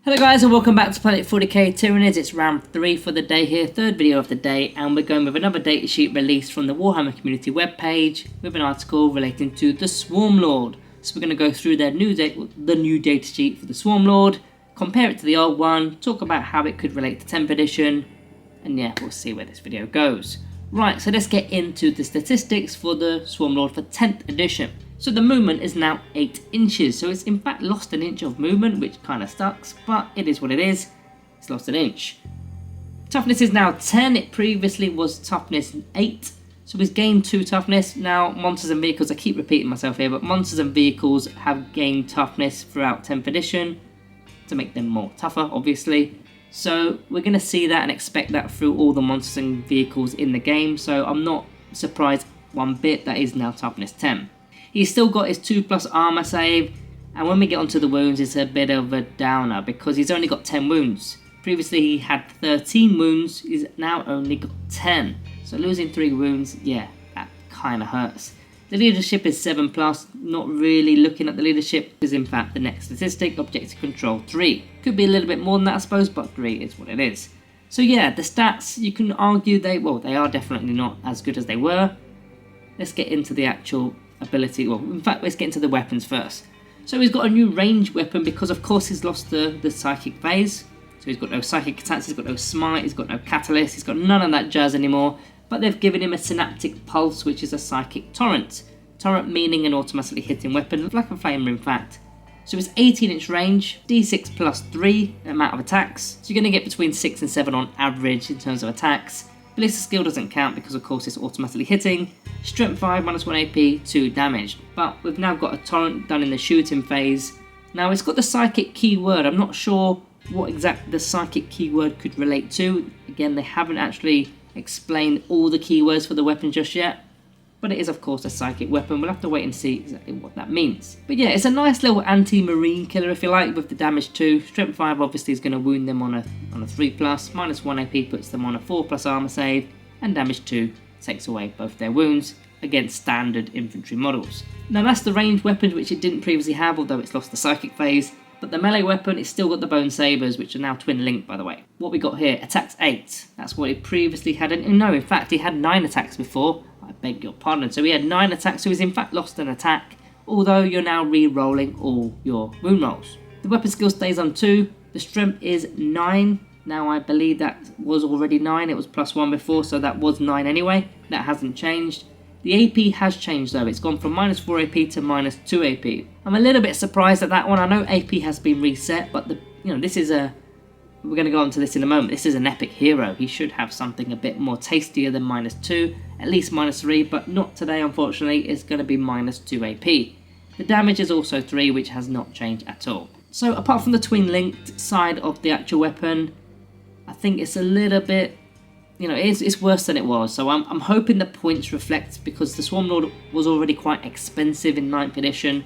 Hello guys and welcome back to Planet 40k Tyranids. It's round 3 for the day here, third video of the day, and we're going with another datasheet released from the Warhammer community webpage with an article relating to the Swarmlord. So we're going to go through the new datasheet for the Swarmlord, compare it to the old one, talk about how it could relate to 10th edition, and yeah, we'll see where this video goes. Right, so let's get into the statistics for the Swarmlord for 10th edition. So the movement is now 8 inches, so it's in fact lost an inch of movement, which kind of sucks, but it is what it is. It's lost an inch. Toughness is now 10, it previously was toughness 8, so he's gained 2 toughness. Now monsters and vehicles, I keep repeating myself here, but monsters and vehicles have gained toughness throughout 10th edition to make them more tougher, obviously. So we're going to see that and expect that through all the monsters and vehicles in the game, so I'm not surprised one bit that is now toughness 10. He's still got his 2+ armor save, and when we get onto the wounds it's a bit of a downer because he's only got 10 wounds. Previously he had 13 wounds, he's now only got 10. So losing 3 wounds, yeah, that kind of hurts. The leadership is 7+, not really looking at the leadership, because in fact the next statistic, objective control 3. Could be a little bit more than that I suppose, but 3 is what it is. So yeah, the stats, you can argue they are definitely not as good as they were. Let's get into the actual ability. Well, in fact, let's get into the weapons first. So he's got a new ranged weapon because of course he's lost the psychic phase. So he's got no psychic attacks, he's got no smite, he's got no catalyst, he's got none of that jazz anymore. But they've given him a synaptic pulse, which is a psychic torrent. Torrent meaning an automatically hitting weapon, like a flamer in fact. So it's 18-inch range, d6 plus 3 amount of attacks. So you're going to get between 6 and 7 on average in terms of attacks. Ballistic skill doesn't count because of course it's automatically hitting. Strength 5, -1 AP, 2 damage. But we've now got a torrent done in the shooting phase. Now it's got the psychic keyword. I'm not sure what exactly the psychic keyword could relate to. Again, they haven't actually explained all the keywords for the weapon just yet. But it is of course a psychic weapon. We'll have to wait and see exactly what that means. But yeah, it's a nice little anti-marine killer if you like, with the damage 2. Strength 5 obviously is going to wound them on a 3+, -1 AP puts them on a 4+ armor save, and damage 2 takes away both their wounds against standard infantry models. Now that's the ranged weapon, which it didn't previously have, although it's lost the psychic phase. But the melee weapon, it's still got the bone sabers, which are now twin linked by the way. What we got here, attacks 8. That's what he previously had. No, in fact he had 9 attacks before. I beg your pardon. So he had 9 attacks, so he's in fact lost an attack, although you're now re-rolling all your wound rolls. The weapon skill stays on 2. The strength is 9. Now I believe that was already 9. It was +1 before, so that was 9 anyway. That hasn't changed. The AP has changed though. It's gone from -4 AP to -2 AP. I'm a little bit surprised at that one. I know AP has been reset, but this is a... We're going to go on to this in a moment. This is an epic hero. He should have something a bit more tastier than -2, at least -3, but not today unfortunately. It's going to be -2 AP. The damage is also 3, which has not changed at all. So apart from the twin linked side of the actual weapon, I think it's a little bit, it's worse than it was. So I'm hoping the points reflect, because the Swarmlord was already quite expensive in 9th edition,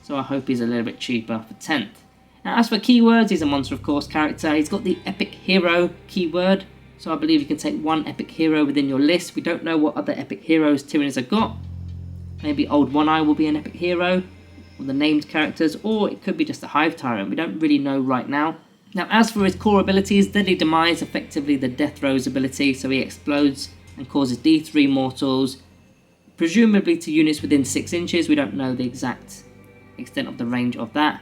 so I hope he's a little bit cheaper for 10th. Now as for keywords, he's a monster of course character. He's got the epic hero keyword, so I believe you can take 1 epic hero within your list. We don't know what other epic heroes Tyranids have got. Maybe Old One Eye will be an epic hero, or the named characters, or it could be just a Hive Tyrant. We don't really know right now. Now as for his core abilities, Deadly Demise, effectively the Death Throws ability, so he explodes and causes D3 mortals, presumably to units within 6 inches. We don't know the exact extent of the range of that.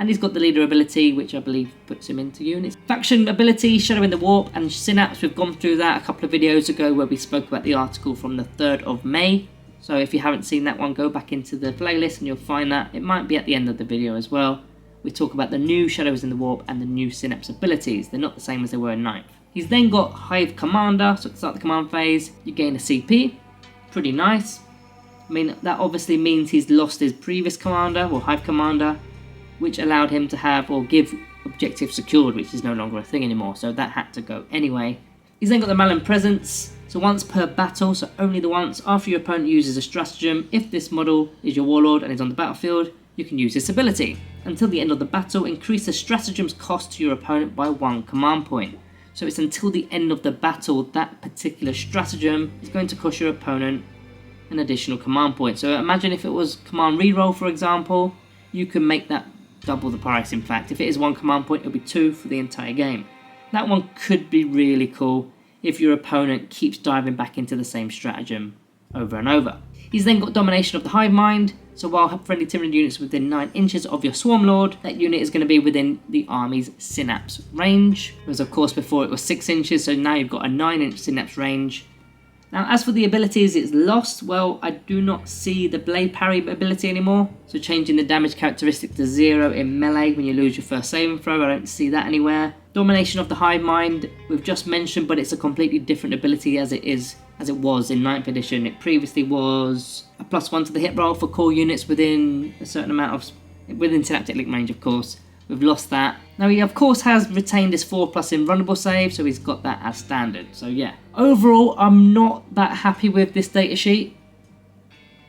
And he's got the leader ability, which I believe puts him into units. Faction ability, Shadow in the Warp and Synapse. We've gone through that a couple of videos ago where we spoke about the article from the 3rd of May. So if you haven't seen that one, go back into the playlist and you'll find that. It might be at the end of the video as well. We talk about the new Shadows in the Warp and the new Synapse abilities. They're not the same as they were in 9th. He's then got Hive Commander, so to start the command phase, you gain a CP. Pretty nice. I mean, that obviously means he's lost his previous commander, or Hive Commander, which allowed him to have or give objective secured, which is no longer a thing anymore, so that had to go anyway. He's then got the Malign Presence, so once per battle, so only the once after your opponent uses a stratagem. If this model is your warlord and is on the battlefield, you can use this ability. Until the end of the battle, increase the stratagem's cost to your opponent by 1 command point. So it's until the end of the battle that particular stratagem is going to cost your opponent an additional command point. So imagine if it was command reroll, for example, you can make that double the price in fact. If it is 1 command point, it'll be 2 for the entire game. That one could be really cool if your opponent keeps diving back into the same stratagem over and over. He's then got domination of the hive mind, so while friendly Tyranid units within 9 inches of your Swarmlord, that unit is going to be within the army's synapse range. Whereas of course before it was 6 inches, so now you've got a 9-inch synapse range. Now as for the abilities it's lost, well, I do not see the blade parry ability anymore. So changing the damage characteristic to 0 in melee when you lose your first saving throw, I don't see that anywhere. Domination of the hive mind we've just mentioned, but it's a completely different ability as it was in 9th edition. It previously was a +1 to the hit roll for core units within a certain amount of, within synaptic link range of course. We've lost that. Now he of course has retained his 4+ invulnerable save, so he's got that as standard. So yeah, overall I'm not that happy with this datasheet.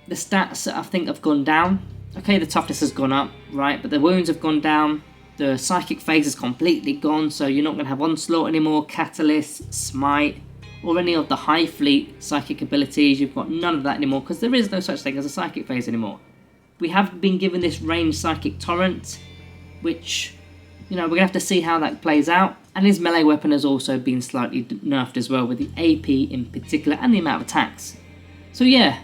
The stats I think have gone down. Okay, the toughness has gone up, right, but the wounds have gone down. The psychic phase is completely gone, so you're not going to have Onslaught anymore, Catalyst, Smite, or any of the high fleet psychic abilities. You've got none of that anymore because there is no such thing as a psychic phase anymore. We have been given this ranged psychic torrent, which, you know, we're going to have to see how that plays out. And his melee weapon has also been slightly nerfed as well, with the AP in particular and the amount of attacks. So yeah,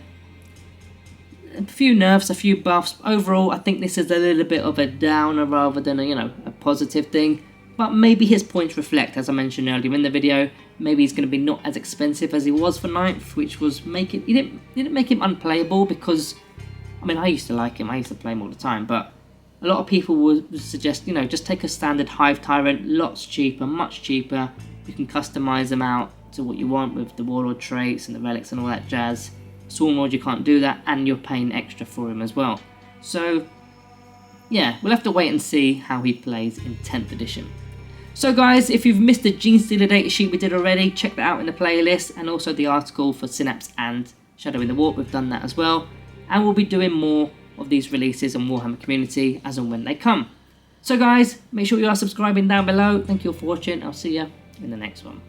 a few nerfs, a few buffs. Overall, I think this is a little bit of a downer rather than a positive thing. But maybe his points reflect, as I mentioned earlier in the video, maybe he's going to be not as expensive as he was for 9th, which was he didn't make him unplayable, because, I mean, I used to like him, I used to play him all the time, but a lot of people would suggest, just take a standard Hive Tyrant, lots cheaper, much cheaper. You can customize them out to what you want with the Warlord traits and the relics and all that jazz. Swarmlord, you can't do that, and you're paying extra for him as well. So, yeah, we'll have to wait and see how he plays in 10th edition. So guys, if you've missed the Genestealer datasheet we did already, check that out in the playlist, and also the article for Synapse and Shadow in the Warp, we've done that as well. And we'll be doing more of these releases on Warhammer Community as and when they come. So guys, make sure you are subscribing down below. Thank you all for watching. I'll see you in the next one.